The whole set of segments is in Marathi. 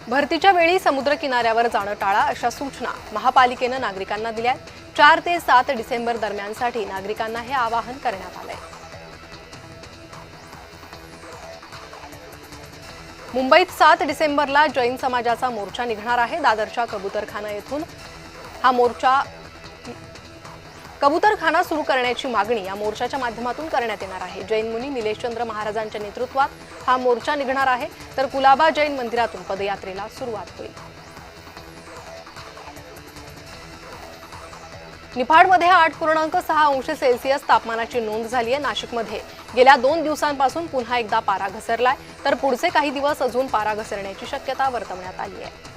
भरतीच्या वेळी समुद्र किनाऱ्यावर जाणं टाळा अशा सूचना महापालिकेनं नागरिकांना दिल्या। 4 ते 7 डिसेंबर दरम्यानसाठी नागरिकांना हे आवाहन करण्यात आलंय। मुंबईत 7 डिसेंबरला जैन समाजाचा मोर्चा निघणार आहे। दादरच्या कबूतरखाना येथून हा मोर्चा कबूतरखाना सुरू करण्याची मागणी या मोर्चाच्या माध्यमातून करण्यात येणार आहे। जैन मुनी निलेशचंद्र महाराजांच्या नेतृत्वात हा मोर्चा निघणार आहे, तर कुलाबा जैन मंदिरातून पदयात्रेला सुरुवात होईल। निफाडमध्ये 8.6 अंश सेल्सिअस तापमानाची नोंद झाली आहे। नाशिकमध्ये गेल्या 2 दिवसांपासून पुन्हा एकदा पारा घसरलाय, तर पुढचे काही दिवस अजून पारा घसरण्याची शक्यता वर्तवण्यात आली आहे।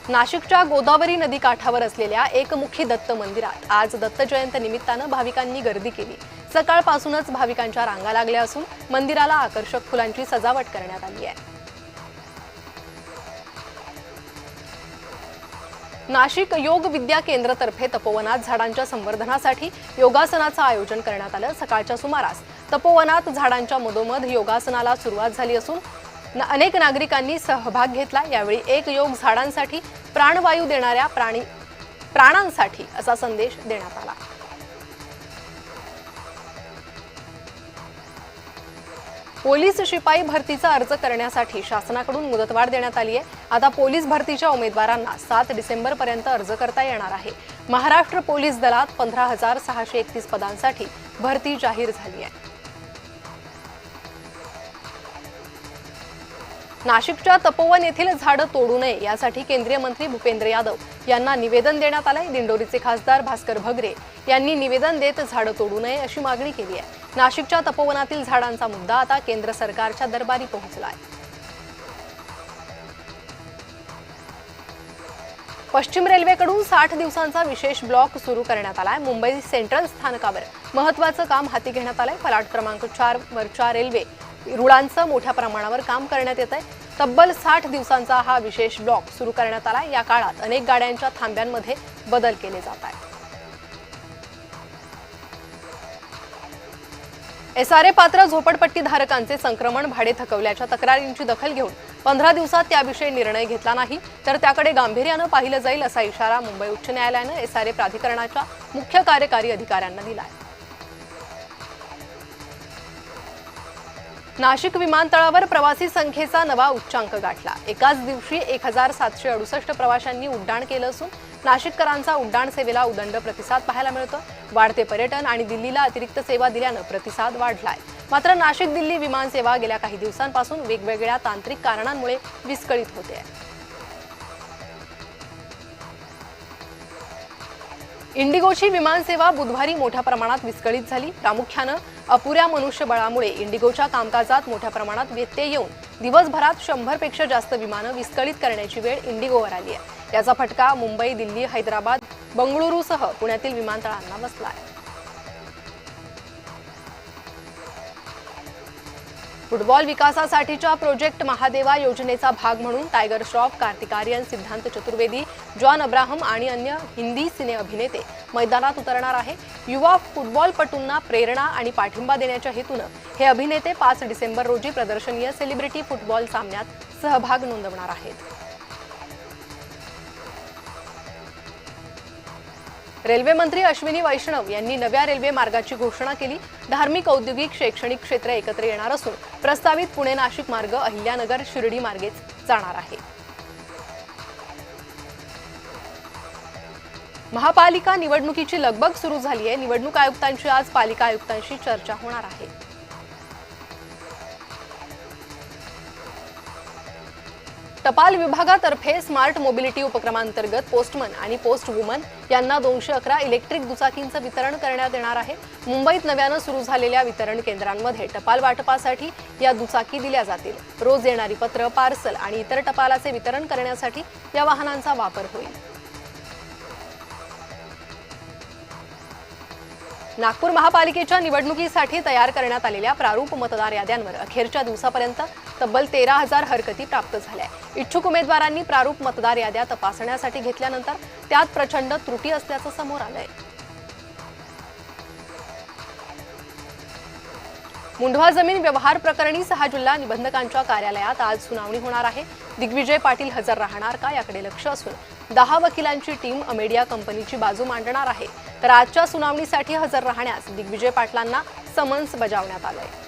नाशिकच्या गोदावरी नदी काठावर असलेल्या एकमुखी दत्त मंदिरात आज दत्त जयंती निमित्तानं भाविकांनी गर्दी केली। सकाळपासूनच भाविकांच्या रांगा लागल्या असून मंदिराला आकर्षक फुलांची सजावट करण्यात आली आहे। नाशिक योग विद्या केंद्रातर्फे तपोवनात झाडांच्या संवर्धनासाठी योगासनाचं आयोजन करण्यात आलं। सकाळच्या सुमारास तपोवनात झाडांच्या मधोमध योगासनाला सुरुवात झाली असून अनेक नागरिकांनी सहभाग घेतला। यावेळी एक योग झाडांसाठी प्राणवायू देणाऱ्या प्राणांसाठी असा संदेश देण्यात आला। पोलीस शिपाई भरतीचा अर्ज करण्यासाठी शासनाकडून मुदतवाढ देण्यात आली आहे। आता पोलीस भरतीच्या उमेदवारांना 7 डिसेंबर पर्यंत अर्ज करता येणार आहे। महाराष्ट्र पोलीस दलात 15,631 पदांसाठी भरती जाहीर झाली आहे। नाशिकच्या तपोवन येथील झाडं तोडू नये यासाठी केंद्रीय मंत्री भूपेंद्र यादव यांना निवेदन देण्यात आलंय। दिंडोरीचे खासदार भास्कर भगरे यांनी निवेदन देत झाडं तोडू नये अशी मागणी केली आहे। नाशिकच्या तपोवनातील झाडांचा मुद्दा आता केंद्र सरकारच्या दरबारी पोहोचलाय। पश्चिम रेल्वेकडून 60 दिवसांचा विशेष ब्लॉक सुरू करण्यात आलाय। मुंबई सेंट्रल स्थानकावर महत्त्वाचं काम हाती घेण्यात आलंय। फलाट क्रमांक 4 वरच्या रेल्वे रुळांचं मोठ्या प्रमाणावर काम करण्यात येत आहे। तब्बल 60 दिवसांचा हा विशेष ब्लॉक सुरू करण्यात आला। या काळात अनेक गाड्यांच्या थांब्यांमध्ये बदल केले जात आहेत। एसआरए पात्र झोपडपट्टीधारकांचे संक्रमण भाडे थकवल्याच्या तक्रारींची दखल घेऊन 15 दिवसात त्याविषयी निर्णय घेतला नाही तर त्याकडे गांभीर्यानं पाहिलं जाईल असा इशारा मुंबई उच्च न्यायालयानं एसआरए प्राधिकरणाच्या मुख्य कार्यकारी अधिकाऱ्यांना दिलाय। नाशिक विमानतळावर प्रवासी संख्येचा नवा उच्चांक गाठला। एकाच दिवशी 1768 प्रवाशांनी उड्डाण केलं असून नाशिककरांचा उड्डाण सेवेला उदंड प्रतिसाद पाहायला मिळतो। वाढते पर्यटन आणि दिल्लीला अतिरिक्त सेवा दिल्यानं प्रतिसाद वाढलाय। मात्र नाशिक दिल्ली विमान सेवा गेल्या काही दिवसांपासून वेगवेगळ्या तांत्रिक कारणांमुळे विस्कळीत होते। इंडिगोची विमानसेवा बुधवारी मोठ्या प्रमाणात विस्कळीत झाली। प्रामुख्यानं अपुऱ्या मनुष्यबळामुळे इंडिगोच्या कामकाजात मोठ्या प्रमाणात व्यत्यय येऊन दिवसभरात 100 पेक्षा जास्त विमानं विस्कळीत करण्याची वेळ इंडिगोवर आली आहे। याचा फटका मुंबई, दिल्ली, हैदराबाद, बंगळुरूसह पुण्यातील विमानतळांना बसलाय। फुटबॉल विकासासाठीच्या प्रोजेक्ट महादेवा योजनेचा भाग म्हणून टायगर श्रॉफ, कार्तिक आर्यन, सिद्धांत चतुर्वेदी, जॉन अब्राहम आणि अन्य हिंदी सिने अभिनेते मैदानात उतरणार आहे। युवा फुटबॉलपटूंना प्रेरणा आणि पाठिंबा देण्याच्या हेतूनं हे अभिनेते 5 डिसेंबर रोजी प्रदर्शनीय सेलिब्रिटी फुटबॉल सामन्यात सहभाग नोंदवणार आहेत। रेल्वे मंत्री अश्विनी वैष्णव यांनी नव्या रेल्वे मार्गाची घोषणा केली। धार्मिक, औद्योगिक, शैक्षणिक क्षेत्र एकत्र येणार असून प्रस्तावित पुणे नाशिक मार्ग अहिल्यानगर शिर्डी मार्गेच जाणार आहे। महापालिका निवडणुकीची लगबग सुरू झाली आहे। निवडणूक आयुक्तांची आज पालिका आयुक्तांशी चर्चा होणार आहे। टपाल विभागातर्फे स्मार्ट मोबिलिटी उपक्रमांतर्गत पोस्टमन आणि पोस्ट वुमन यांना 211 इलेक्ट्रिक दुचाकींचं वितरण करण्यात येणार आहे। मुंबईत नव्यानं सुरू झालेल्या वितरण केंद्रांमध्ये टपाल वाटपासाठी या दुचाकी दिल्या जातील। रोज येणारी पत्र, पार्सल आणि इतर टपालाचे वितरण करण्यासाठी या वाहनांचा वापर होईल। नागपूर महापालिकेच्या निवडणुकीसाठी तयार करण्यात आलेल्या प्रारूप मतदार याद्यांवर अखेरच्या दिवसापर्यंत तब्बल 13,000 हरकती प्राप्त झाल्या। इच्छुक उमेदवारांनी प्रारूप मतदार याद्या तपासण्यासाठी घेतल्यानंतर त्यात प्रचंड त्रुटी असल्याचं समोर आलंय। मुंढवा जमीन व्यवहार प्रकरणी 6 जिल्हा निबंधकांच्या कार्यालयात आज सुनावणी होणार आहे। दिग्विजय पाटील हजर राहणार का याकडे लक्ष असून 10 वकिलांची टीम अमेडिया कंपनीची बाजू मांडणार आहे। तर आजच्या सुनावणीसाठी हजर राहण्यास दिग्विजय पाटलांना समन्स बजावण्यात आलंय।